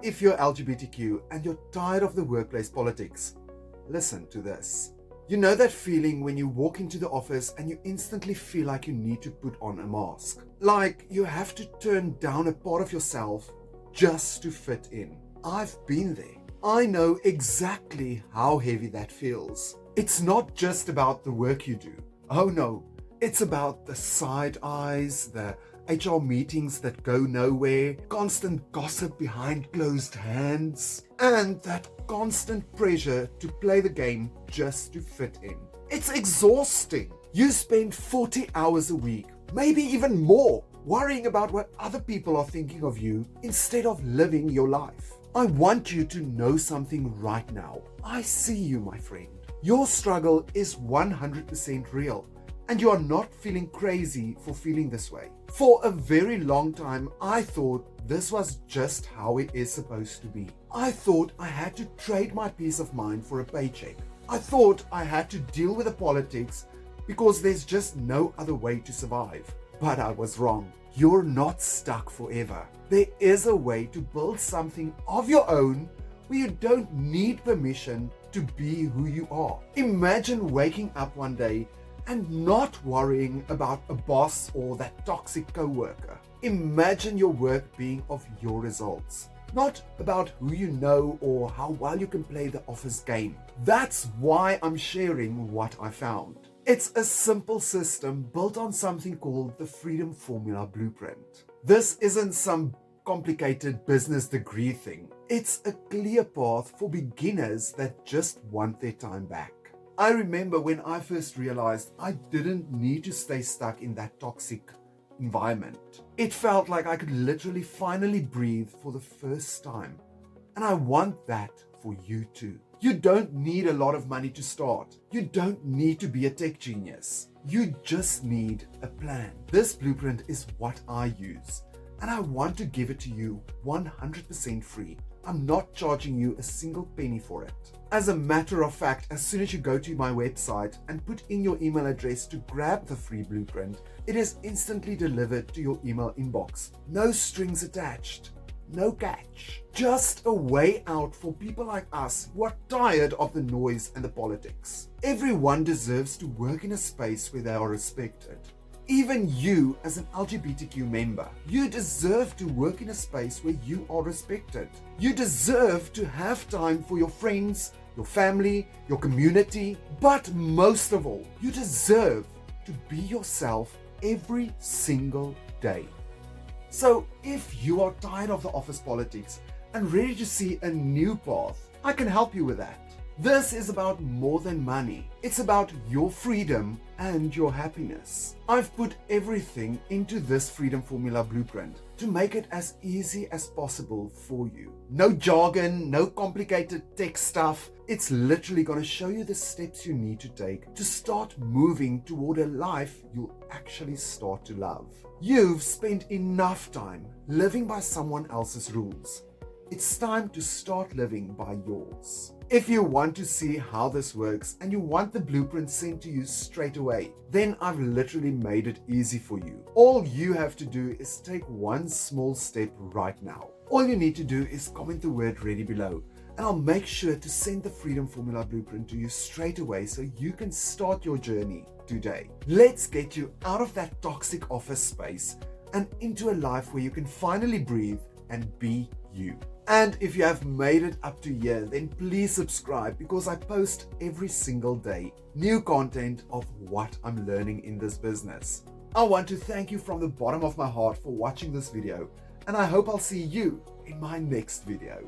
If you're LGBTQ and you're tired of the workplace politics, listen to this. You know that feeling when you walk into the office and you instantly feel like you need to put on a mask? Like you have to turn down a part of yourself just to fit in. I've been there. I know exactly how heavy that feels. It's not just about the work you do. Oh no, it's about the side eyes, the HR meetings that go nowhere, constant gossip behind closed hands, and that constant pressure to play the game just to fit in. It's exhausting. You spend 40 hours a week, maybe even more, worrying about what other people are thinking of you instead of living your life. I want you to know something right now. I see you, my friend. Your struggle is 100% real. And you are not feeling crazy for feeling this way. For a very long time, I thought this was just how it is supposed to be. I thought I had to trade my peace of mind for a paycheck. I thought I had to deal with the politics because there's just no other way to survive. But I was wrong. You're not stuck forever. There is a way to build something of your own where you don't need permission to be who you are. Imagine waking up one day and not worrying about a boss or that toxic coworker. Imagine your work being of your results, not about who you know or how well you can play the office game. That's why I'm sharing what I found. It's a simple system built on something called the Freedom Formula Blueprint. This isn't some complicated business degree thing. It's a clear path for beginners that just want their time back. I remember when I first realized I didn't need to stay stuck in that toxic environment. It felt like I could literally finally breathe for the first time. And I want that for you too. You don't need a lot of money to start. You don't need to be a tech genius. You just need a plan. This blueprint is what I use, and I want to give it to you 100% free. I'm not charging you a single penny for it. As a matter of fact, as soon as you go to my website and put in your email address to grab the free blueprint, it is instantly delivered to your email inbox. No strings attached. No catch. Just a way out for people like us who are tired of the noise and the politics. Everyone deserves to work in a space where they are respected. Even you as an LGBTQ member, you deserve to work in a space where you are respected. You deserve to have time for your friends, your family, your community, but most of all, you deserve to be yourself every single day. So if you are tired of the office politics and ready to see a new path, I can help you with that. This is about more than money. It's about your freedom and your happiness. I've put everything into this Freedom Formula Blueprint to make it as easy as possible for you. No jargon, no complicated tech stuff. It's literally going to show you the steps you need to take to start moving toward a life you'll actually start to love. You've spent enough time living by someone else's rules. It's time to start living by yours. If you want to see how this works and you want the blueprint sent to you straight away, then I've literally made it easy for you. All you have to do is take one small step right now. All you need to do is comment the word ready below, and I'll make sure to send the Freedom Formula Blueprint to you straight away so you can start your journey today. Let's get you out of that toxic office space and into a life where you can finally breathe and be you. And if you have made it up to here, then please subscribe because I post every single day new content of what I'm learning in this business. I want to thank you from the bottom of my heart for watching this video, and I hope I'll see you in my next video.